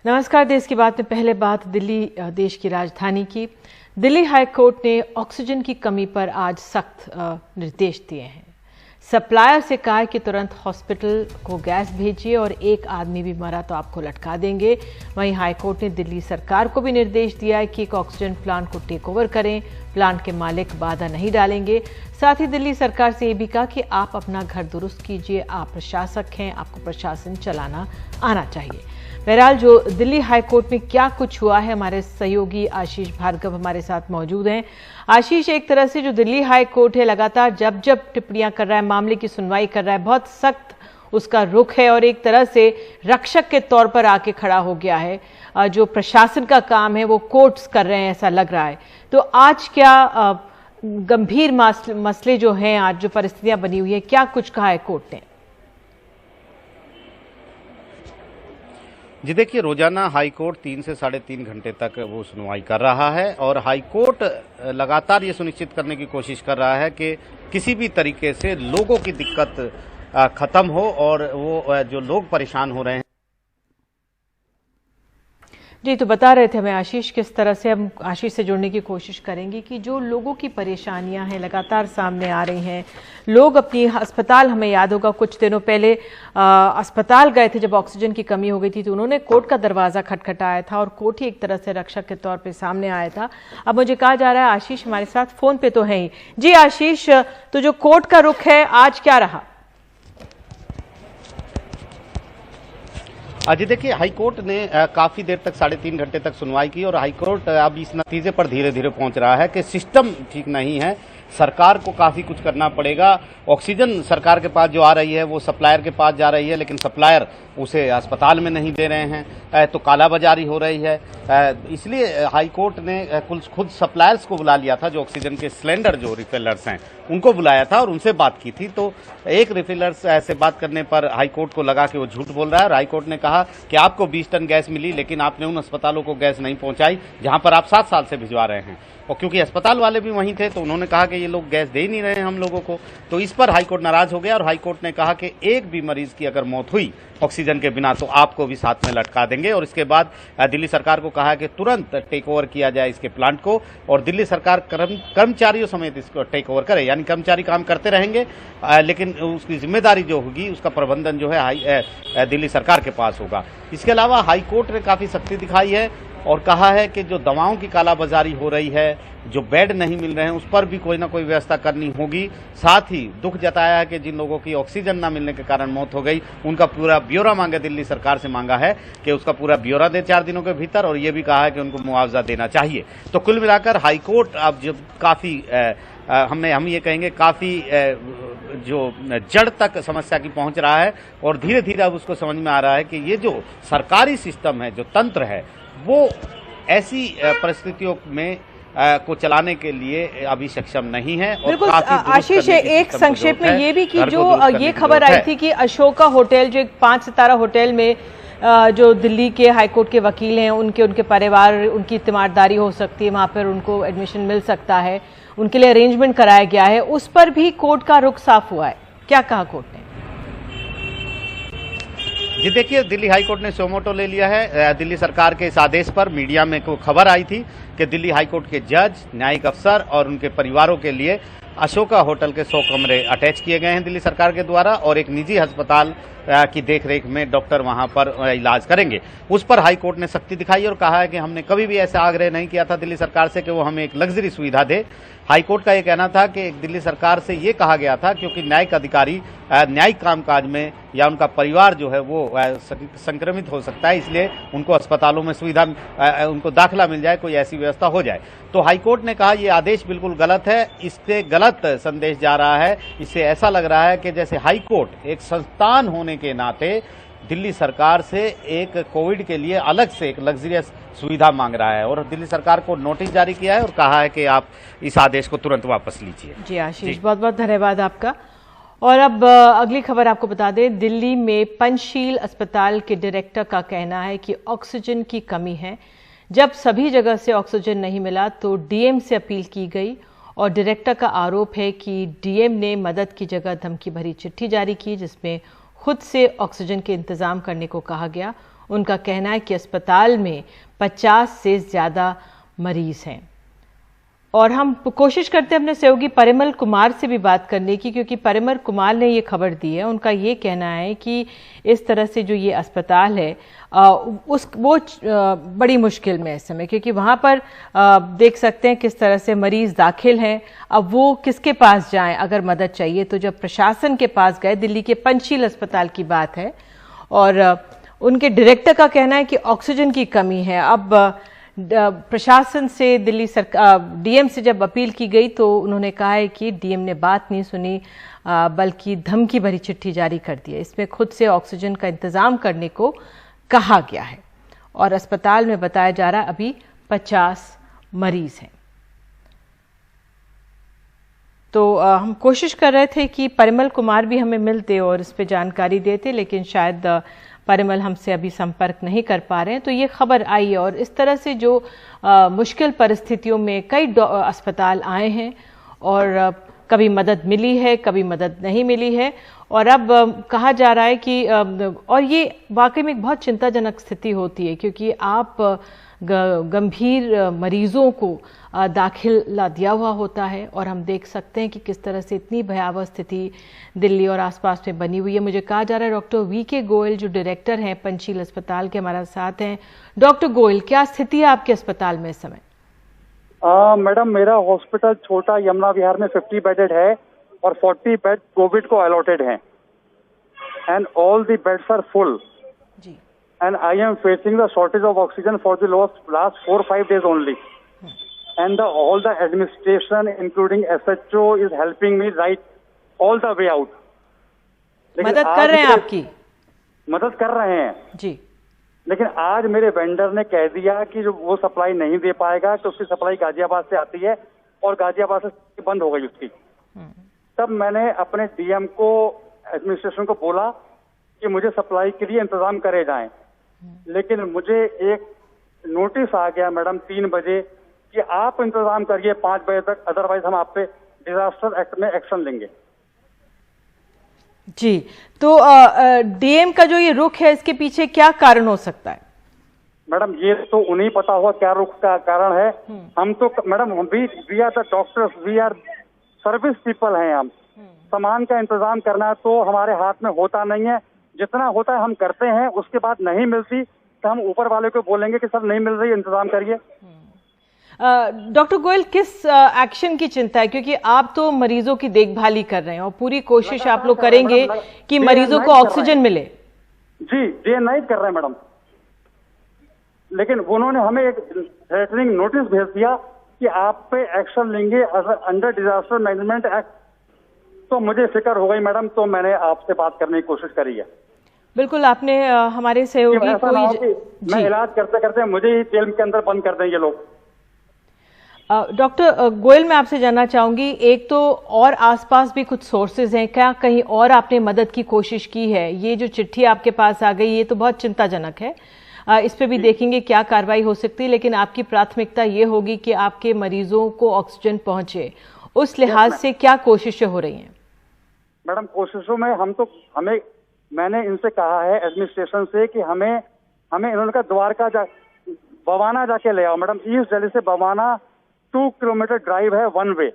नमस्कार। देश की बात में पहले बात दिल्ली देश की राजधानी की। दिल्ली हाई कोर्ट ने ऑक्सीजन की कमी पर आज सख्त निर्देश दिए हैं। सप्लायर से कहा है कि तुरंत हॉस्पिटल को गैस भेजिए और एक आदमी भी मरा तो आपको लटका देंगे। वहीं हाई कोर्ट ने दिल्ली सरकार को भी निर्देश दिया है कि एक ऑक्सीजन प्लांट को टेक ओवर करें। प्लांट के मालिक बाधा नहीं डालेंगे। साथ ही दिल्ली सरकार से ये भी कहा कि आप अपना घर दुरुस्त कीजिए, आप प्रशासक हैं, आपको प्रशासन चलाना आना चाहिए। बहरहाल जो दिल्ली हाई कोर्ट में क्या कुछ हुआ है, हमारे सहयोगी आशीष भार्गव हमारे साथ मौजूद हैं। आशीष, एक तरह से जो दिल्ली हाई कोर्ट है लगातार जब टिप्पणियां कर रहा है, मामले की सुनवाई कर रहा है, बहुत सख्त उसका रुख है और एक तरह से रक्षक के तौर पर आके खड़ा हो गया है। जो प्रशासन का काम है वो कोर्ट्स कर रहे हैं, ऐसा लग रहा है। तो आज क्या गंभीर मसले जो हैं, आज जो परिस्थितियां बनी हुई है, क्या कुछ कहा है कोर्ट ने? जी देखिए, रोजाना हाई कोर्ट 3 से 3.5 घंटे तक वो सुनवाई कर रहा है और हाई कोर्ट लगातार ये सुनिश्चित करने की कोशिश कर रहा है कि किसी भी तरीके से लोगों की दिक्कत खत्म हो और वो जो लोग परेशान हो रहे हैं। जी, तो बता रहे थे हमें आशीष, किस तरह से हम आशीष से जुड़ने की कोशिश करेंगे कि जो लोगों की परेशानियां हैं लगातार सामने आ रही हैं। लोग अपनी अस्पताल, हमें याद होगा कुछ दिनों पहले अस्पताल गए थे जब ऑक्सीजन की कमी हो गई थी, तो उन्होंने कोर्ट का दरवाजा खटखटाया था और कोर्ट ही एक तरह से रक्षक के तौर पर सामने आया था। अब मुझे कहा जा रहा है आशीष हमारे साथ फोन पे तो है ही। जी आशीष, तो जो कोर्ट का रुख है आज क्या रहा? जी देखिए, हाईकोर्ट ने काफी देर तक 3.5 घंटे तक सुनवाई की और हाईकोर्ट अब इस नतीजे पर धीरे धीरे पहुंच रहा है कि सिस्टम ठीक नहीं है, सरकार को काफी कुछ करना पड़ेगा। ऑक्सीजन सरकार के पास जो आ रही है वो सप्लायर के पास जा रही है, लेकिन सप्लायर उसे अस्पताल में नहीं दे रहे हैं, तो कालाबाजारी हो रही है। इसलिए हाईकोर्ट ने खुद सप्लायर्स को बुला लिया था, जो ऑक्सीजन के सिलेंडर जो रिफिलर्स हैं उनको बुलाया था और उनसे बात की थी। तो एक रिफिलर्स से बात करने पर हाईकोर्ट को लगा कि वो झूठ बोल रहा है और हाईकोर्ट ने कहा कि आपको 20 टन गैस मिली, लेकिन आपने उन अस्पतालों को गैस नहीं पहुंचाई जहां पर आप 7 साल से भिजवा रहे हैं। और क्योंकि अस्पताल वाले भी वहीं थे तो उन्होंने कहा कि ये लोग गैस दे ही नहीं रहे हैं हम लोगों को। तो इस पर हाईकोर्ट नाराज हो गया और हाईकोर्ट ने कहा कि एक भी मरीज की अगर मौत हुई ऑक्सीजन के बिना तो आपको भी साथ में लटका देंगे। और इसके बाद दिल्ली सरकार को कहा कि तुरंत टेक ओवर किया जाए इसके प्लांट को और दिल्ली सरकार कर्मचारियों समेत इसको टेक ओवर करे, यानी कर्मचारी काम करते रहेंगे, लेकिन उसकी जिम्मेदारी जो होगी उसका प्रबंधन जो है दिल्ली सरकार के पास होगा। इसके अलावा हाईकोर्ट ने काफी सख्ती दिखाई है और कहा है कि जो दवाओं की कालाबाजारी हो रही है, जो बेड नहीं मिल रहे हैं, उस पर भी कोई ना कोई व्यवस्था करनी होगी। साथ ही दुख जताया है कि जिन लोगों की ऑक्सीजन न मिलने के कारण मौत हो गई उनका पूरा ब्यौरा मांगा, दिल्ली सरकार से मांगा है कि उसका पूरा ब्यौरा दे 4 दिनों के भीतर, और ये भी कहा है कि उनको मुआवजा देना चाहिए। तो कुल मिलाकर हाईकोर्ट अब जब काफी हम ये कहेंगे काफी जो जड़ तक समस्या की पहुंच रहा है और धीरे धीरे अब उसको समझ में आ रहा है कि ये जो सरकारी सिस्टम है, जो तंत्र है, वो ऐसी परिस्थितियों में को चलाने के लिए अभी सक्षम नहीं है। और बिल्कुल आशीष, एक संक्षेप में ये भी कि जो ये खबर आई थी कि अशोका होटल, जो एक 5 सितारा होटल में जो दिल्ली के हाईकोर्ट के वकील हैं, उनके परिवार, उनकी तीमारदारी हो सकती है, वहां पर उनको एडमिशन मिल सकता है, उनके लिए अरेंजमेंट कराया गया है, उस पर भी कोर्ट का रुख साफ हुआ है। क्या कहा कोर्ट ने? जी देखिए, दिल्ली हाईकोर्ट ने सोमोटो ले लिया है दिल्ली सरकार के इस आदेश पर। मीडिया में को खबर आई थी कि दिल्ली हाईकोर्ट के जज, न्यायिक अफसर और उनके परिवारों के लिए अशोका होटल के 100 कमरे अटैच किए गए हैं दिल्ली सरकार के द्वारा और एक निजी अस्पताल की देखरेख में डॉक्टर वहां पर इलाज करेंगे। उस पर हाईकोर्ट ने सख्ती दिखाई और कहा है कि हमने कभी भी ऐसा आग्रह नहीं किया था दिल्ली सरकार से कि वो हमें एक लग्जरी सुविधा दे। हाईकोर्ट का ये कहना था कि दिल्ली सरकार से ये कहा गया था क्योंकि न्यायिक अधिकारी न्यायिक कामकाज में या उनका परिवार जो है वो संक्रमित हो सकता है, इसलिए उनको अस्पतालों में सुविधा, उनको दाखिला मिल जाए, कोई ऐसी व्यवस्था हो जाए। तो हाईकोर्ट ने कहा ये आदेश बिल्कुल गलत है, इससे गलत संदेश जा रहा है। इससे ऐसा लग रहा है कि जैसे हाईकोर्ट एक संस्थान होने के नाते दिल्ली सरकार से एक कोविड के लिए अलग से एक लग्जरियस सुविधा मांग रहा है और दिल्ली सरकार को नोटिस जारी किया है और कहा है कि आप इस आदेश को तुरंत वापस लीजिए। जी आशीष, बहुत बहुत धन्यवाद आपका। और अब अगली खबर आपको बता दें, दिल्ली में पंचशील अस्पताल के डायरेक्टर का कहना है कि ऑक्सीजन की कमी है। जब सभी जगह से ऑक्सीजन नहीं मिला तो डीएम से अपील की गई और डायरेक्टर का आरोप है कि डीएम ने मदद की जगह धमकी भरी चिट्ठी जारी की जिसमें खुद से ऑक्सीजन के इंतजाम करने को कहा गया उनका कहना है कि अस्पताल में 50 से ज़्यादा मरीज हैं। और हम कोशिश करते हैं अपने सहयोगी परिमल कुमार से भी बात करने की, क्योंकि परिमल कुमार ने ये खबर दी है। उनका ये कहना है कि इस तरह से जो ये अस्पताल है वो बड़ी मुश्किल में है इस समय, क्योंकि वहाँ पर देख सकते हैं किस तरह से मरीज दाखिल हैं। अब वो किसके पास जाएं अगर मदद चाहिए, तो जब प्रशासन के पास गए, दिल्ली के पंचशील अस्पताल की बात है, और उनके डायरेक्टर का कहना है कि ऑक्सीजन की कमी है। अब प्रशासन से दिल्ली सरकार डीएम से जब अपील की गई तो उन्होंने कहा है कि डीएम ने बात नहीं सुनी, बल्कि धमकी भरी चिट्ठी जारी कर दी है। इसमें खुद से ऑक्सीजन का इंतजाम करने को कहा गया है, और अस्पताल में बताया जा रहा है अभी 50 मरीज हैं। तो हम कोशिश कर रहे थे कि परिमल कुमार भी हमें मिलते और इस पे जानकारी देते, लेकिन शायद परिमल हमसे अभी संपर्क नहीं कर पा रहे हैं। तो ये खबर आई है, और इस तरह से जो मुश्किल परिस्थितियों में कई अस्पताल आए हैं, और कभी मदद मिली है, कभी मदद नहीं मिली है, और अब कहा जा रहा है कि और ये वाकई में एक बहुत चिंताजनक स्थिति होती है, क्योंकि आप गंभीर मरीजों को दाखिला दिया हुआ होता है, और हम देख सकते हैं कि किस तरह से इतनी भयावह स्थिति दिल्ली और आसपास में बनी हुई है। मुझे कहा जा रहा है डॉक्टर वीके गोयल जो डायरेक्टर हैं पंचशील अस्पताल के, हमारे साथ हैं। डॉक्टर गोयल, क्या स्थिति है आपके अस्पताल में इस समय? मैडम, मेरा हॉस्पिटल छोटा यमुना विहार में 50 बेडेड है, और 40 बेड कोविड को अलॉटेड हैं, and all the beds are full, and I am facing the shortage of oxygen for the last 4-5 days only, and all the administration including SHO is helping me right all the way out. मदद कर रहे हैं आपकी? मदद कर रहे हैं जी, लेकिन आज मेरे वेंडर ने कह दिया कि जो वो सप्लाई नहीं दे पाएगा, तो उसकी सप्लाई गाजियाबाद से आती है, और गाजियाबाद से बंद हो गई उसकी। तब मैंने अपने डीएम को, एडमिनिस्ट्रेशन को बोला कि मुझे सप्लाई के लिए इंतजाम करे जाएं, लेकिन मुझे एक नोटिस आ गया मैडम 3 बजे कि आप इंतजाम करिए 5 बजे तक, अदरवाइज हम आप पे डिजास्टर एक्ट में एक्शन लेंगे। जी, तो डीएम का जो ये रुख है, इसके पीछे क्या कारण हो सकता है? मैडम, ये तो उन्हें पता होगा क्या रुख का कारण है। हम तो madam we are the doctors, we are service people हैं। हम सामान का इंतजाम करना तो हमारे हाथ में होता नहीं है, जितना होता है हम करते हैं, उसके बाद नहीं मिलती तो हम ऊपर वाले को बोलेंगे कि सर नहीं मिल रही, इंतजाम करिए। डॉक्टर गोयल, किस एक्शन की चिंता है, क्योंकि आप तो मरीजों की देखभाल ही कर रहे हैं, और पूरी कोशिश आप लोग करेंगे कि मरीजों को ऑक्सीजन मिले। जी, डे एंड नाइट कर रहे हैं मैडम, लेकिन उन्होंने हमें एक थ्रेटनिंग नोटिस भेज दिया कि आप पे एक्शन लेंगे अंडर डिजास्टर मैनेजमेंट एक्ट। तो मुझे फिक्र हो गई मैडम, तो मैंने आपसे बात करने की कोशिश करी है। बिल्कुल, आपने हमारे सहयोगी मैं इलाज करते करते मुझे ही जेल के अंदर बंद कर दें ये लोग। डॉक्टर गोयल, मैं आपसे जानना चाहूंगी, एक तो और आसपास भी कुछ सोर्सेज हैं क्या, कहीं और आपने मदद की कोशिश की है? ये जो चिट्ठी आपके पास आ गई, ये तो बहुत चिंताजनक है, इस पे भी देखेंगे क्या कार्रवाई हो सकती है, लेकिन आपकी प्राथमिकता ये होगी कि आपके मरीजों को ऑक्सीजन पहुंचे। उस लिहाज से क्या कोशिशें हो रही हैं? मैडम, कोशिशों में मैंने इनसे कहा है एडमिनिस्ट्रेशन से कि हमें इन्होंने कहा द्वारका बवाना जाके ले आओ। मैडम, ईस्ट दिल्ली से बवाना 2 किलोमीटर ड्राइव है, 1 वे,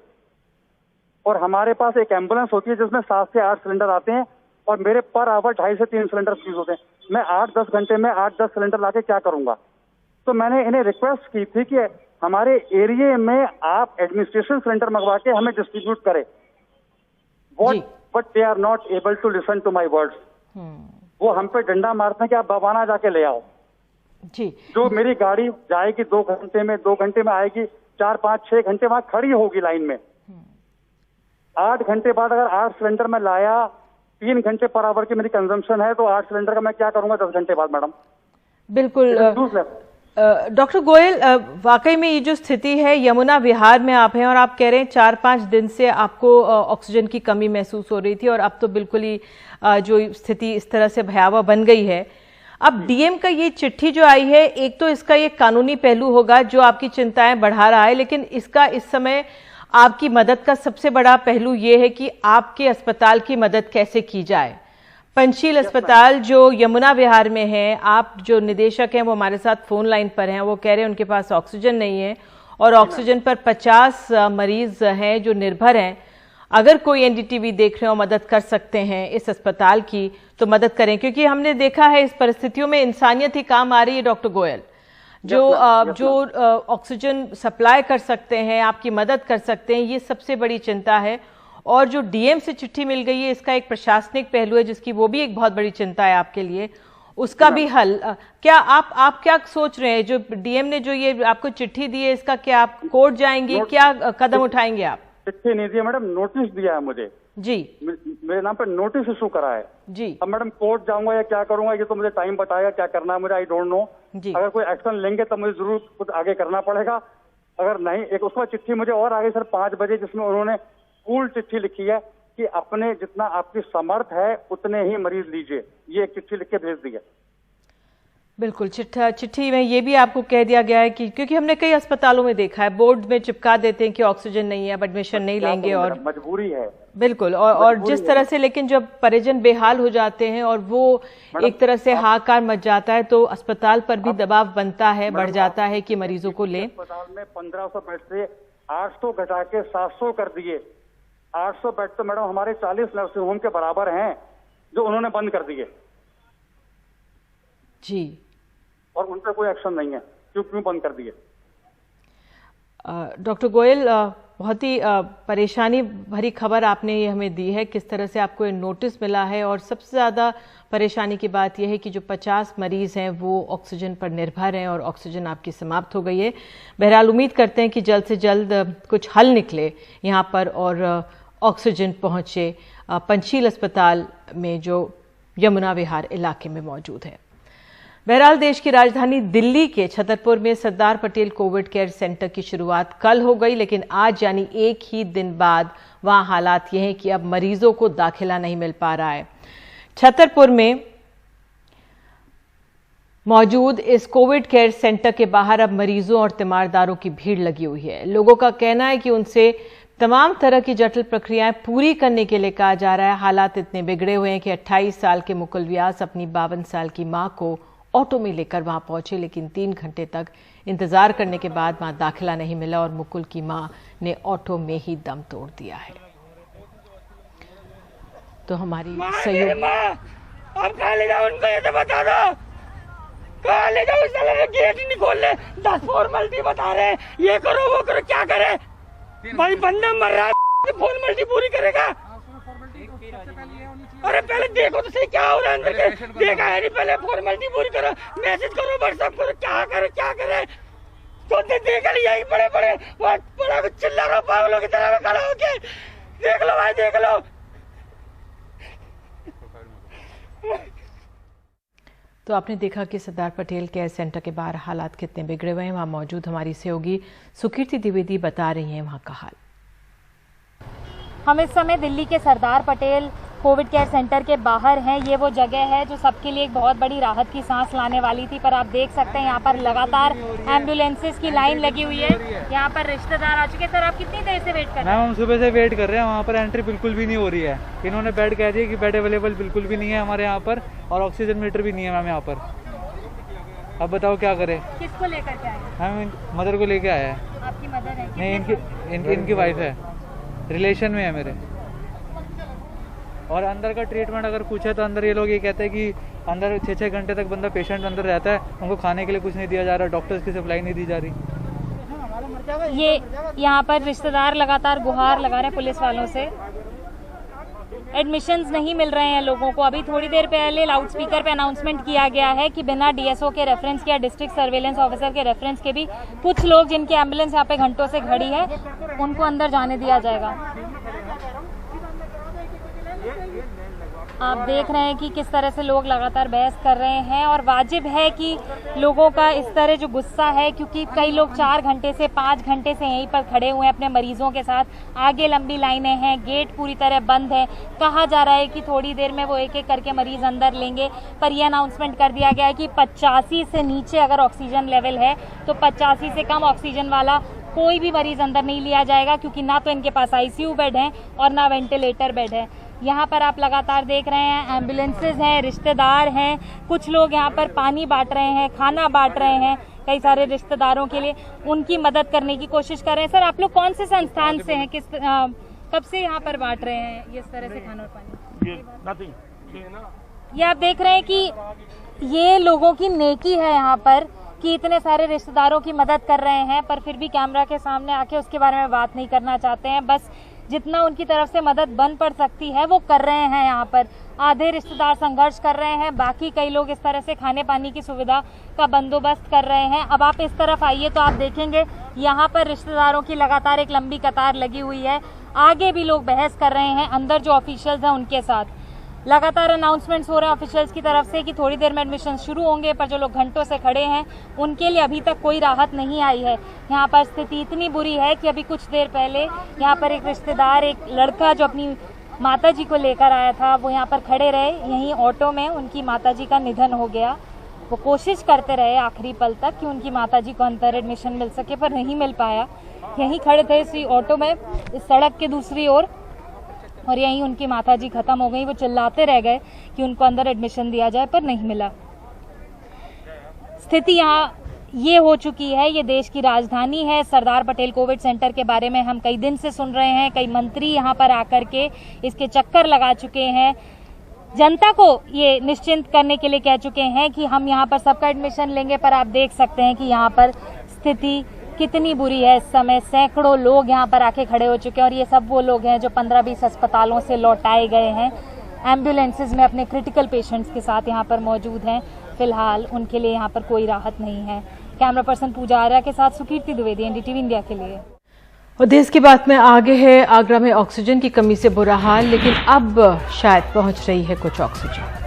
और हमारे पास एक एम्बुलेंस होती है जिसमें 7 से 8 सिलेंडर आते हैं, और मेरे पर आवर 2.5 से 3 सिलेंडर यूज होते हैं। मैं 8-10 घंटे में 8-10 सिलेंडर लाके क्या करूंगा? तो मैंने इन्हें रिक्वेस्ट की थी कि हमारे एरिया में आप एडमिनिस्ट्रेशन सिलेंडर मंगवा के हमें डिस्ट्रीब्यूट करें, but they are not able to listen to my words. वो हम पे डंडा मारते हैं कि आप बवाना जाके ले आओ। जी, जो मेरी गाड़ी जाएगी 2 घंटे में, 2 घंटे में आएगी, 4-5-6 घंटे वहां खड़ी होगी लाइन में। 8 घंटे बाद अगर 8 सिलेंडर में लाया, 3 घंटे पर आवर की मेरी कंजम्पशन है, तो 8 सिलेंडर का मैं क्या करूंगा 10 घंटे बाद? मैडम, बिल्कुल। डॉक्टर गोयल, वाकई में ये जो स्थिति है, यमुना विहार में आप हैं और आप कह रहे हैं 4-5 दिन से आपको ऑक्सीजन की कमी महसूस हो रही थी, और अब तो बिल्कुल ही जो स्थिति इस तरह से भयावह बन गई है। अब डीएम का ये चिट्ठी जो आई है, एक तो इसका ये कानूनी पहलू होगा जो आपकी चिंताएं बढ़ा रहा है, लेकिन इसका इस समय आपकी मदद का सबसे बड़ा पहलू ये है कि आपके अस्पताल की मदद कैसे की जाए। पंचशील अस्पताल जो यमुना विहार में है, आप जो निदेशक हैं वो हमारे साथ फोन लाइन पर हैं। वो कह रहे हैं उनके पास ऑक्सीजन नहीं है और ऑक्सीजन पर 50 मरीज हैं जो निर्भर हैं। अगर कोई एनडीटीवी देख रहे हो, मदद कर सकते हैं इस अस्पताल की तो मदद करें, क्योंकि हमने देखा है इस परिस्थितियों में इंसानियत ही काम आ रही है। डॉक्टर गोयल जो ऑक्सीजन सप्लाई कर सकते हैं, आपकी मदद कर सकते हैं, ये सबसे बड़ी चिंता है। और जो डीएम से चिट्ठी मिल गई है, इसका एक प्रशासनिक पहलू है जिसकी वो भी एक बहुत बड़ी चिंता है आपके लिए, उसका भी हल क्या आप क्या सोच रहे हैं? जो डीएम ने जो ये आपको चिट्ठी दी है, इसका क्या आप कोर्ट जाएंगे, क्या कदम उठाएंगे आप? चिट्ठी नहीं दी मैडम, नोटिस दिया है मुझे जी, मेरे नाम पे नोटिस इशू करा है जी। अब मैडम कोर्ट जाऊंगा या क्या करूंगा, ये तो मुझे टाइम बताएगा क्या करना है मुझे, आई डोंट नो। अगर कोई एक्शन लेंगे तो मुझे जरूर कुछ आगे करना पड़ेगा, अगर नहीं। एक उसका चिट्ठी मुझे और आगे सर 5 बजे, जिसमें उन्होंने फुल चिट्ठी लिखी है कि अपने जितना आपकी समर्थ है उतने ही मरीज लीजिए, ये एक चिट्ठी लिख के भेज दी है। बिल्कुल, चिट्ठी में ये भी आपको कह दिया गया है कि क्योंकि हमने कई अस्पतालों में देखा है, बोर्ड में चिपका देते हैं कि ऑक्सीजन नहीं है, अब एडमिशन नहीं लेंगे, और मजबूरी है। बिल्कुल, और जिस तरह से, लेकिन जब परिजन बेहाल हो जाते हैं और वो एक तरह से हाहाकार मच जाता है तो अस्पताल पर भी दबाव बनता है, बढ़ जाता है कि मरीजों को लें। अस्पताल में 1500 बेड से 800 घटा के 700 कर दिए। 800 बेड तो मैडम हमारे 40 नर्सिंग होम के बराबर हैं जो उन्होंने बंद कर दिए जी, और उन पर कोई एक्शन नहीं है। क्यों बंद कर दिए? डॉक्टर गोयल, बहुत ही परेशानी भरी खबर आपने ये हमें दी है, किस तरह से आपको ये नोटिस मिला है, और सबसे ज़्यादा परेशानी की बात यह है कि जो 50 मरीज़ हैं वो ऑक्सीजन पर निर्भर हैं और ऑक्सीजन आपकी समाप्त हो गई है। बहरहाल उम्मीद करते हैं कि जल्द से जल्द कुछ हल निकले यहाँ पर और ऑक्सीजन पहुँचे पंचशील अस्पताल में जो यमुना विहार इलाके में मौजूद है। बहरहाल देश की राजधानी दिल्ली के छतरपुर में Sardar Patel Covid care centre की शुरुआत कल हो गई, लेकिन आज यानी एक ही दिन बाद वहां हालात ये हैं कि अब मरीजों को दाखिला नहीं मिल पा रहा है। छतरपुर में मौजूद इस कोविड केयर सेंटर के बाहर अब मरीजों और तीमारदारों की भीड़ लगी हुई है। लोगों का कहना है कि उनसे तमाम तरह की जटिल प्रक्रियाएं पूरी करने के लिए कहा जा रहा है। हालात इतने बिगड़े हुए हैं कि 28 साल के मुकुल व्यास अपनी 52 साल की मां को ऑटो में लेकर वहां पहुंचे, लेकिन 3 घंटे तक इंतजार करने के बाद वहां दाखिला नहीं मिला और मुकुल की मां ने ऑटो में ही दम तोड़ दिया है। तो हमारी सहयोग, अब कहाँ ले जाओ उनको, ये तो बता दो, कहाँ ले जाओ? साले गेट ही नहीं खोल रहे, 10 फॉर्मेलिटी बता रहे, ये करो वो करो, क्या करे भाई? बंदा मर रहा है, फॉर्मेलिटी पूरी करेगा? अरे पहले देखो तो सही क्या हो रहा है अंदर के, देखा है नहीं, पहले फॉर्मेलिटी पूरी करो, मैसेज करो, व्हाट्सएप करो, क्या करे तो देखा नहीं, यही बड़े बड़ा चिल्ला रहा पागलों की तरह खड़ा होके, देख लो भाई, देख लो। तो आपने देखा कि सरदार पटेल केयर सेंटर के बाहर हालात कितने बिगड़े हुए हैं। वहां मौजूद हमारी सहयोगी सुकीर्ति द्विवेदी बता रही हैं वहां का हाल। हम इस समय दिल्ली के Sardar Patel Covid care centre के बाहर हैं। ये वो जगह है जो सबके लिए एक बहुत बड़ी राहत की सांस लाने वाली थी, पर आप देख सकते हैं यहाँ पर लगातार एम्बुलेंसेज की लाइन लगी हुई है। यहाँ पर रिश्तेदार आ चुके हैं। सर, आप कितनी देर से वेट कर रहे हैं? मैम, हम सुबह से वेट कर रहे हैं, वहाँ पर एंट्री बिल्कुल भी नहीं हो रही है। इन्होंने बेड कह दिया कि बेड अवेलेबल बिल्कुल भी नहीं है हमारे यहाँ पर, और ऑक्सीजन मीटर भी नहीं है मैम यहाँ पर। अब बताओ क्या करें? किसको लेकर के आए? मैम, मदर को लेके आया है। आपकी मदर है? नहीं, इनकी वाइफ है, रिलेशन में है मेरे। और अंदर का ट्रीटमेंट अगर पूछे तो अंदर ये लोग ये कहते हैं कि अंदर 6-6 घंटे तक बंदा पेशेंट अंदर रहता है, उनको खाने के लिए कुछ नहीं दिया जा रहा, डॉक्टर्स की सप्लाई नहीं दी जा रही। ये यहाँ पर रिश्तेदार लगातार गुहार लगा रहे हैं पुलिस वालों से। एडमिशंस नहीं मिल रहे हैं लोगों को। अभी थोड़ी देर पहले लाउड स्पीकर पे अनाउंसमेंट किया गया है कि बिना डीएसओ के रेफरेंस या डिस्ट्रिक्ट सर्वेलेंस ऑफिसर के रेफरेंस के भी कुछ लोग जिनकी एम्बुलेंस यहाँ पे घंटों से खड़ी है उनको अंदर जाने दिया जाएगा। आप देख रहे हैं कि किस तरह से लोग लगातार बहस कर रहे हैं, और वाजिब है कि लोगों का इस तरह जो गुस्सा है, क्योंकि कई लोग 4 घंटे से 5 घंटे से यहीं पर खड़े हुए हैं अपने मरीजों के साथ। आगे लंबी लाइनें हैं, गेट पूरी तरह बंद है। कहा जा रहा है कि थोड़ी देर में वो एक एक करके मरीज अंदर लेंगे, पर यह अनाउंसमेंट कर दिया गया है कि 85 से नीचे अगर ऑक्सीजन लेवल है तो 85 से कम ऑक्सीजन वाला कोई भी मरीज अंदर नहीं लिया जाएगा, क्योंकि ना तो इनके पास आईसीयू बेड है और ना वेंटिलेटर बेड है। यहाँ पर आप लगातार देख रहे हैं एम्बुलेंसेज हैं, रिश्तेदार हैं, कुछ लोग यहाँ पर पानी बांट रहे हैं, खाना बांट रहे हैं, कई सारे रिश्तेदारों के लिए उनकी मदद करने की कोशिश कर रहे हैं। सर, आप लोग कौन से संस्थान से हैं, कब से यहाँ पर बांट रहे हैं ये इस तरह से खाना और पानी? ये आप देख रहे हैं कि ये लोगों की नेकी है यहाँ पर कि इतने सारे रिश्तेदारों की मदद कर रहे हैं, पर फिर भी कैमरा के सामने आके उसके बारे में बात नहीं करना चाहते हैं। बस जितना उनकी तरफ से मदद बन पड़ सकती है वो कर रहे हैं। यहाँ पर आधे रिश्तेदार संघर्ष कर रहे हैं, बाकी कई लोग इस तरह से खाने पानी की सुविधा का बंदोबस्त कर रहे हैं। अब आप इस तरफ आइए तो आप देखेंगे यहाँ पर रिश्तेदारों की लगातार एक लंबी कतार लगी हुई है। आगे भी लोग बहस कर रहे हैं अंदर जो ऑफिशियल्स हैं उनके साथ। लगातार अनाउंसमेंट्स हो रहे हैं ऑफिशियल्स की तरफ से कि थोड़ी देर में एडमिशन शुरू होंगे, पर जो लोग घंटों से खड़े हैं उनके लिए अभी तक कोई राहत नहीं आई है। यहाँ पर स्थिति इतनी बुरी है कि अभी कुछ देर पहले यहाँ पर एक रिश्तेदार, एक लड़का जो अपनी माताजी को लेकर आया था, वो यहाँ पर खड़े रहे यहीं ऑटो में। उनकी माताजी का निधन हो गया। वो कोशिश करते रहे आखिरी पल तक कि उनकी माताजी को अंदर एडमिशन मिल सके, पर नहीं मिल पाया। यहीं खड़े थे इसी ऑटो में, इस सड़क के दूसरी ओर, और यहीं उनकी माताजी खत्म हो गई। वो चिल्लाते रह गए कि उनको अंदर एडमिशन दिया जाए, पर नहीं मिला। स्थिति यहाँ ये हो चुकी है, ये देश की राजधानी है। सरदार पटेल कोविड सेंटर के बारे में हम कई दिन से सुन रहे हैं, कई मंत्री यहाँ पर आकर के इसके चक्कर लगा चुके हैं, जनता को ये निश्चिंत करने के लिए कह चुके हैं कि हम यहाँ पर सबका एडमिशन लेंगे। पर आप देख सकते हैं कि यहाँ पर स्थिति कितनी बुरी है। इस समय सैकड़ों लोग यहाँ पर आके खड़े हो चुके हैं, और ये सब वो लोग हैं जो 15-20 अस्पतालों से लौटाए गए हैं, एम्बुलेंसेज में अपने क्रिटिकल पेशेंट्स के साथ यहाँ पर मौजूद हैं। फिलहाल उनके लिए यहाँ पर कोई राहत नहीं है। कैमरा पर्सन पूजा आर्या के साथ सुकीर्ति द्विवेदी, एनडीटीवी इंडिया के लिए। और देश की बात में आगे है, आगरा में ऑक्सीजन की कमी से बुरा हाल, लेकिन अब शायद पहुंच रही है कुछ ऑक्सीजन।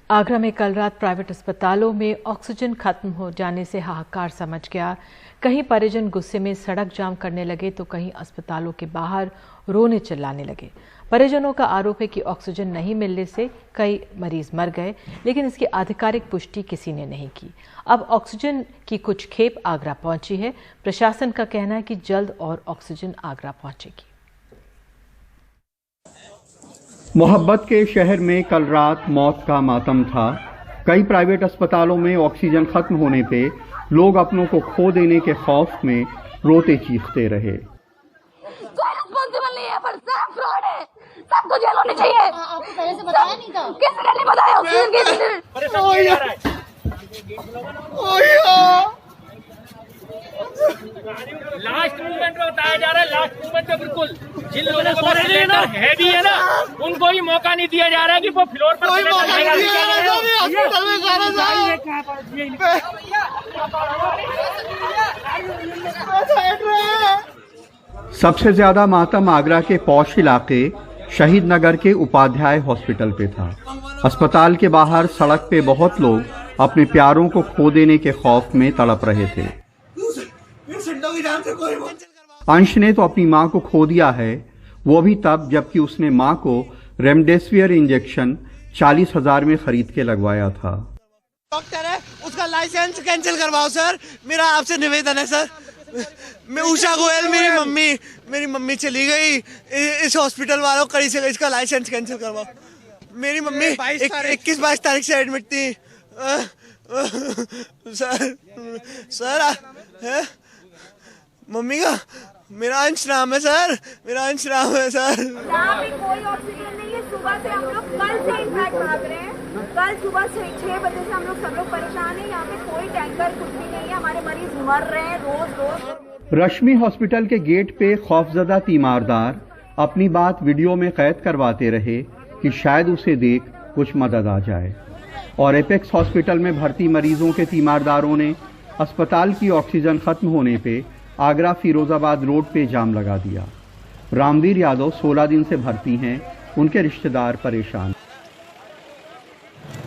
आगरा में कल रात प्राइवेट अस्पतालों में ऑक्सीजन खत्म हो जाने से हाहाकार सा मच गया। कहीं परिजन गुस्से में सड़क जाम करने लगे तो कहीं अस्पतालों के बाहर रोने चिल्लाने लगे। परिजनों का आरोप है कि ऑक्सीजन नहीं मिलने से कई मरीज मर गए, लेकिन इसकी आधिकारिक पुष्टि किसी ने नहीं की। अब ऑक्सीजन की कुछ खेप आगरा पहुंची है। प्रशासन का कहना है कि जल्द और ऑक्सीजन आगरा पहुंचेगी। मोहब्बत के शहर में कल रात मौत का मातम था। कई प्राइवेट अस्पतालों में ऑक्सीजन खत्म होने पे लोग अपनों को खो देने के खौफ में रोते चीखते रहे। कोई रिस्पॉन्सिबल नहीं है, पर सब फ्रॉड है, सबको जेल होनी चाहिए। आपको पहले से बताया नहीं था? किसी ने नहीं बताया ऑक्सीजन के लास्ट मूवमेंट में बताया जा रहा है, लास्ट मूवमेंट में बिल्कुल जिन लोगों को सिलेंडर है भी है ना, उनको ही मौका नहीं दिया जा रहा है कि वो फ्लोर पर सबसे ज्यादा मातम आगरा के पौष इलाके शहीद नगर के उपाध्याय हॉस्पिटल पे था। अस्पताल के बाहर सड़क पे बहुत लोग अपने प्यारों को खो देने के खौफ में तड़प रहे थे। अंश ने तो अपनी मां को खो दिया है, वो भी तब जबकि उसने मां को रेमडेसिविर इंजेक्शन 40,000 में खरीद के लगवाया था। डॉक्टर है, उसका लाइसेंस कैंसिल करवाओ सर, मेरा आपसे निवेदन है सर। मैं उषा गोयल, मेरी मम्मी चली गई इस हॉस्पिटल वालों कड़ी से, इसका लाइसेंस कैंसिल करवाओ। मेरी मम्मी 21-22 तारीख से एडमिट थी सर है मम्मी का। मेरा अंश नाम है सर, मेरा अंश नाम है सर। यहाँ पे कोई ऑक्सीजन नहीं है। सुबह से हम लोग कल से इनफैक्ट भाग रहे हैं। कल सुबह से 6 बजे से हम लोग सब लोग परेशान हैं। यहाँ पे कोई टैंकर कुछ भी नहीं है। हमारे मरीज मर रहे हैं रोज। रश्मि हॉस्पिटल के गेट पे खौफजदा तीमारदार अपनी बात वीडियो में कैद करवाते रहे कि शायद उसे देख कुछ मदद आ जाए, और एपेक्स हॉस्पिटल में भर्ती मरीजों के तीमारदारों ने अस्पताल की ऑक्सीजन खत्म होने पे आगरा फिरोजाबाद रोड पे जाम लगा दिया। रामवीर यादव 16 दिन से भर्ती हैं, उनके रिश्तेदार परेशान।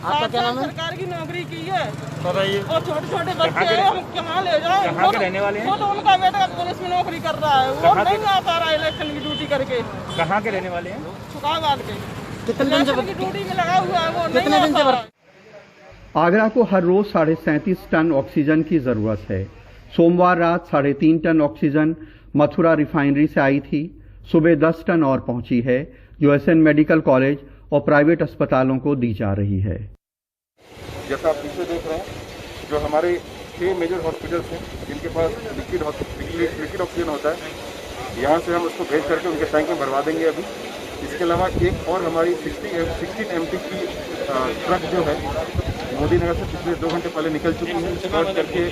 आपका क्या नाम है? सरकार की नौकरी की है और छोटे-छोटे बच्चे हैं, हम कहाँ ले जाए? कहाँ के रहने वाले हैं? वो तो उनका बेटा पुलिस में नौकरी कर रहा है, वो नहीं आ पा रहा है इलेक्शन की ड्यूटी करके। कहाँ के रहने वाले हैं? शुकाबाद के। कितने दिन से ड्यूटी में लगा हुआ है वो, नहीं आ पा रहा है। आगरा को हर रोज 37.5 टन ऑक्सीजन की जरूरत है। सोमवार रात 3.5 टन ऑक्सीजन मथुरा रिफाइनरी से आई थी। सुबह 10 टन और पहुंची है, जो एसएन मेडिकल कॉलेज और प्राइवेट अस्पतालों को दी जा रही है। जैसा आप पीछे देख रहे हैं, जो हमारे 6 मेजर हॉस्पिटल्स हैं जिनके पास लिक्विड ऑक्सीजन होता है, यहाँ से हम उसको भेज करके उनके टैंक में भरवा देंगे अभी। इसके अलावा एक और हमारी 16 MT की ट्रक जो है मोदी नगर से पिछले 2 घंटे पहले निकल चुकी है। स्पॉट करके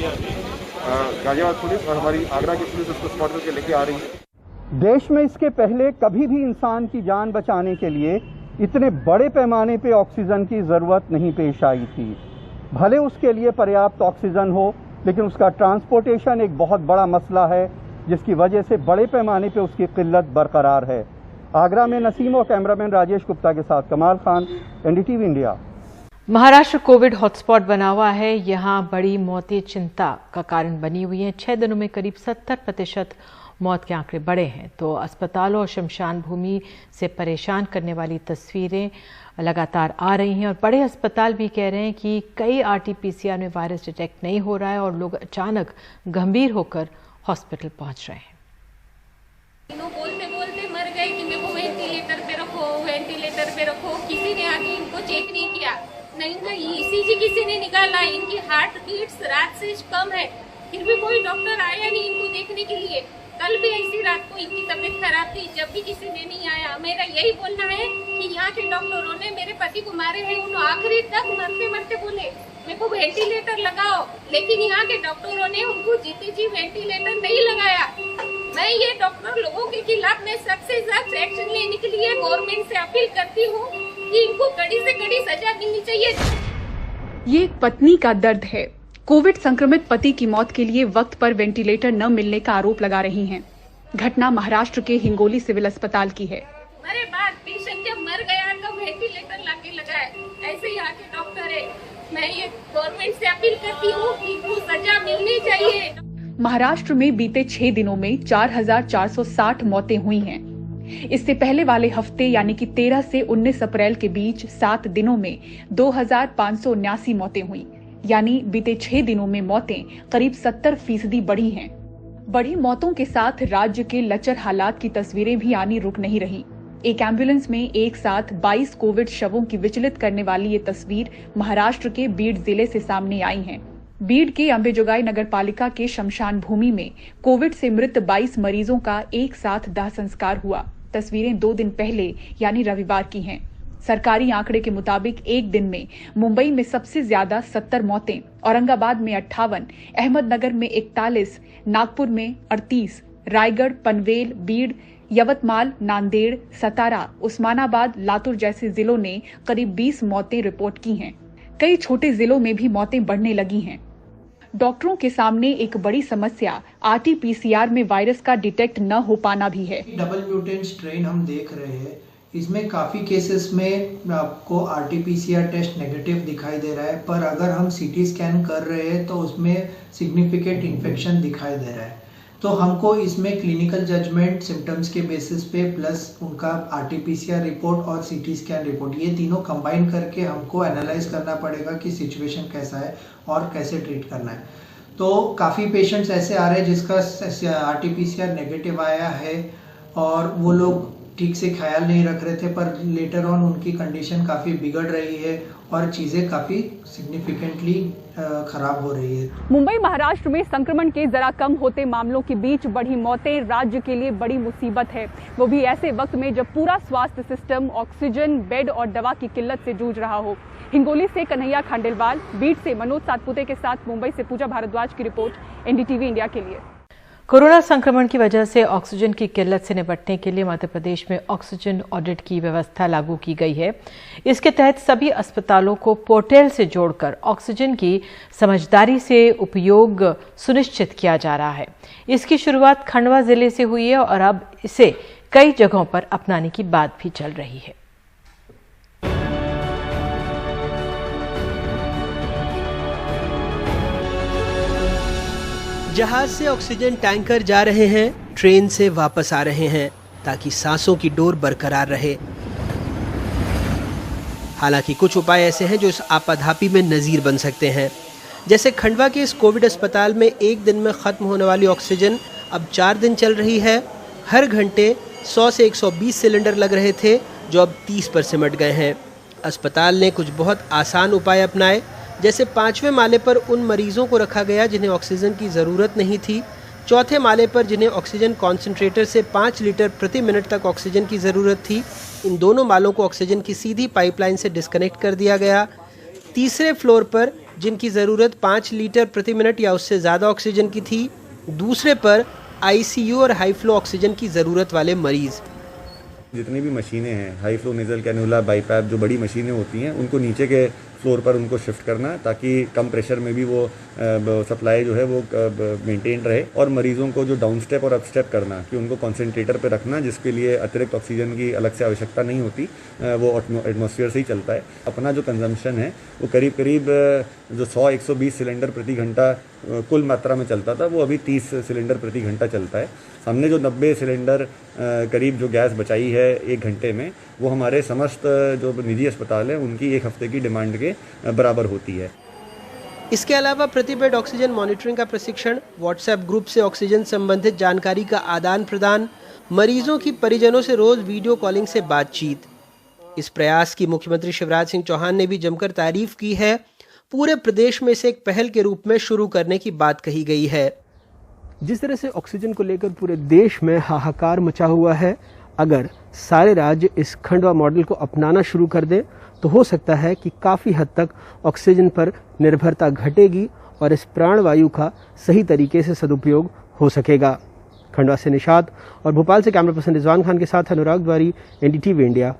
गाजियाबाद पुलिस और हमारी आगरा की पुलिस उसको स्पॉट करके लेके आ रही है। देश में इसके पहले कभी भी इंसान की जान बचाने के लिए इतने बड़े पैमाने पे ऑक्सीजन की ज़रूरत नहीं पेश आई थी। भले उसके लिए पर्याप्त ऑक्सीजन हो, लेकिन उसका ट्रांसपोर्टेशन एक बहुत बड़ा मसला है, जिसकी वजह से बड़े पैमाने पे उसकी किल्लत बरकरार है। आगरा में नसीम और कैमरामैन राजेश गुप्ता के साथ कमाल Khan, NDTV India. Maharashtra Covid hotspot बना हुआ है। यहाँ बड़ी मौतें चिंता का कारण बनी हुई हैं। 6 दिनों में करीब 70% मौत के आंकड़े बढ़े हैं। तो अस्पतालों और शमशान भूमि से परेशान करने वाली तस्वीरें लगातार आ रही हैं और बड़े अस्पताल भी कह रहे हैं कि कई RT-PCR में वायरस डिटेक्ट नहीं हो रहा है और लोग अचानक गंभीर होकर हॉस्पिटल पहुंच रहे हैं। बोलते बोलते मर गए कि मेरे को वेंटिलेटर पे रखो, वेंटिलेटर पे रखो। किसी ने आके इनको चेक नहीं किया, नहीं इनका ECG किसी ने निकाला। इनकी हार्ट बीट्स रात से कम है, फिर भी कोई डॉक्टर आया नहीं इनको देखने के लिए। कल भी ऐसी रात को इनकी तबीयत खराब थी, जब भी किसी ने नहीं आया। मेरा यही बोलना है कि यहाँ के डॉक्टरों ने मेरे पति को मारे हैं। उन्होंने आखिरी तक मरते मरते बोले मेरे को वेंटिलेटर लगाओ, लेकिन यहाँ के डॉक्टरों ने उनको जीते जी वेंटिलेटर नहीं लगाया। मैं ये डॉक्टर लोगों के खिलाफ में सख्त से सख्त एक्शन लेने के लिए गवर्नमेंट से अपील करती हूँ कि इनको कड़ी से कड़ी सजा मिलनी चाहिए। ये एक पत्नी का दर्द है। कोविड संक्रमित पति की मौत के लिए वक्त पर वेंटिलेटर न मिलने का आरोप लगा रही हैं। घटना महाराष्ट्र के हिंगोली सिविल अस्पताल की है। मेरे बाद पेशेंट जब मर गया तो वेंटिलेटर लाके लगाए, ऐसे यहाँ के डॉक्टर है। मैं ये गवर्नमेंट से अपील करती हूँ कि इनको सजा मिलनी चाहिए। महाराष्ट्र में बीते 6 दिनों में 4,460 मौतें हुई हैं। इससे पहले वाले हफ्ते यानी कि 13 से 19 अप्रैल के बीच 7 दिनों में 2,579 मौतें हुई, यानी बीते 6 दिनों में मौतें करीब 70% बढ़ी हैं। बढ़ी मौतों के साथ राज्य के लचर हालात की तस्वीरें भी आनी रुक नहीं रही। एक एम्बुलेंस में एक साथ 22 कोविड शवों की विचलित करने वाली ये तस्वीर महाराष्ट्र के बीड जिले से सामने आई है। बीड के अंबेजोगाई नगर पालिका के शमशान भूमि में कोविड से मृत 22 मरीजों का एक साथ दाह संस्कार हुआ। तस्वीरें 2 दिन पहले यानी रविवार की हैं। सरकारी आंकड़े के मुताबिक एक दिन में मुंबई में सबसे ज्यादा 70 मौतें, औरंगाबाद में 58, अहमदनगर में 41, नागपुर में 38, रायगढ़, पनवेल, बीड, यवतमाल, नांदेड़, सतारा, उस्मानाबाद, लातूर जैसे जिलों ने करीब 20 मौतें रिपोर्ट की हैं। कई छोटे जिलों में भी मौतें बढ़ने लगी हैं। डॉक्टरों के सामने एक बड़ी समस्या RT-PCR में वायरस का डिटेक्ट न हो पाना भी है। डबल म्यूटेंट स्ट्रेन हम देख रहे हैं, इसमें काफ़ी केसेस में आपको RT-PCR टेस्ट नेगेटिव दिखाई दे रहा है, पर अगर हम CT स्कैन कर रहे हैं तो उसमें सिग्निफिकेंट इन्फेक्शन दिखाई दे रहा है। तो हमको इसमें क्लिनिकल जजमेंट सिम्टम्स के बेसिस पे प्लस उनका RT-PCR रिपोर्ट और CT स्कैन रिपोर्ट, ये तीनों कंबाइन करके हमको एनालाइज करना पड़ेगा कि सिचुएशन कैसा है और कैसे ट्रीट करना है। तो काफ़ी पेशेंट्स ऐसे आ रहे हैं जिसका RT-PCR नेगेटिव आया है और वो लोग ठीक से ख्याल नहीं रख रहे थे, पर लेटर ऑन उनकी कंडीशन काफ़ी बिगड़ रही है और चीज़ें काफ़ी सिग्निफिकेंटली खराब हो रही है। मुंबई महाराष्ट्र में संक्रमण के जरा कम होते मामलों के बीच बढ़ी मौतें राज्य के लिए बड़ी मुसीबत है, वो भी ऐसे वक्त में जब पूरा स्वास्थ्य सिस्टम ऑक्सीजन, बेड और दवा की किल्लत से जूझ रहा हो। हिंगोली से कन्हैया खांडेलवाल, बीड से मनोज सातपुते के साथ मुंबई से पूजा भारद्वाज की रिपोर्ट, NDTV इंडिया के लिए। कोरोना संक्रमण की वजह से ऑक्सीजन की किल्लत से निपटने के लिए मध्य प्रदेश में ऑक्सीजन ऑडिट की व्यवस्था लागू की गई है। इसके तहत सभी अस्पतालों को पोर्टल से जोड़कर ऑक्सीजन की समझदारी से उपयोग सुनिश्चित किया जा रहा है। इसकी शुरुआत खंडवा जिले से हुई है और अब इसे कई जगहों पर अपनाने की बात भी चल रही है। जहाज से ऑक्सीजन टैंकर जा रहे हैं, ट्रेन से वापस आ रहे हैं ताकि सांसों की डोर बरकरार रहे। हालांकि कुछ उपाय ऐसे हैं जो इस आपाधापी में नज़ीर बन सकते हैं। जैसे खंडवा के इस कोविड अस्पताल में एक दिन में खत्म होने वाली ऑक्सीजन अब 4 दिन चल रही है। हर घंटे 100 से 120 सिलेंडर लग रहे थे, जो अब 30 पर सिमट गए हैं। अस्पताल ने कुछ बहुत आसान उपाय अपनाए, जैसे 5वें माले पर उन मरीजों को रखा गया जिन्हें ऑक्सीजन की ज़रूरत नहीं थी, 4थे माले पर जिन्हें ऑक्सीजन कॉन्सेंट्रेटर से 5 लीटर प्रति मिनट तक ऑक्सीजन की ज़रूरत थी, इन दोनों मालों को ऑक्सीजन की सीधी पाइपलाइन से डिस्कनेक्ट कर दिया गया। तीसरे फ्लोर पर जिनकी ज़रूरत 5 लीटर प्रति मिनट या उससे ज़्यादा ऑक्सीजन की थी, दूसरे पर आईसीयू और हाई फ्लो ऑक्सीजन की ज़रूरत वाले मरीज़। जितनी भी मशीनें हैं, high flow nasal cannula, BiPAP, जो बड़ी मशीनें होती हैं, उनको नीचे के फ्लोर पर उनको शिफ्ट करना, ताकि कम प्रेशर में भी वो सप्लाई जो है वो मेंटेन रहे। और मरीजों को जो डाउन स्टेप और अप स्टेप करना, कि उनको कॉन्सेंट्रेटर पे रखना, जिसके लिए अतिरिक्त ऑक्सीजन की अलग से आवश्यकता नहीं होती, वो एटमॉस्फेयर से ही चलता है। अपना जो कंजम्पशन है वो करीब करीब जो 100-120 सिलेंडर प्रति घंटा कुल मात्रा में चलता था, वो अभी 30 सिलेंडर प्रति घंटा चलता है। हमने जो 90 सिलेंडर करीब जो गैस बचाई है 1 घंटे में, वो हमारे समस्त जो निजी अस्पताल हैं उनकी 1 हफ्ते की डिमांड के बराबर होती है। इसके अलावा प्रति बेड ऑक्सीजन मॉनिटरिंग का प्रशिक्षण, व्हाट्सएप ग्रुप से ऑक्सीजन संबंधित जानकारी का आदान प्रदान, मरीजों की परिजनों से रोज वीडियो कॉलिंग से बातचीत। इस प्रयास की मुख्यमंत्री शिवराज सिंह चौहान ने भी जमकर तारीफ की है। पूरे प्रदेश में इसे एक पहल के रूप में शुरू करने की बात कही गई है। जिस तरह से ऑक्सीजन को लेकर पूरे देश में हाहाकार मचा हुआ है, अगर सारे राज्य इस खंडवा मॉडल को अपनाना शुरू कर दें तो हो सकता है कि काफ़ी हद तक ऑक्सीजन पर निर्भरता घटेगी और इस प्राणवायु का सही तरीके से सदुपयोग हो सकेगा। खंडवा से निशाद और भोपाल से कैमरा पर्सन रिजवान खान के साथ अनुराग द्वारी, NDTV इंडिया।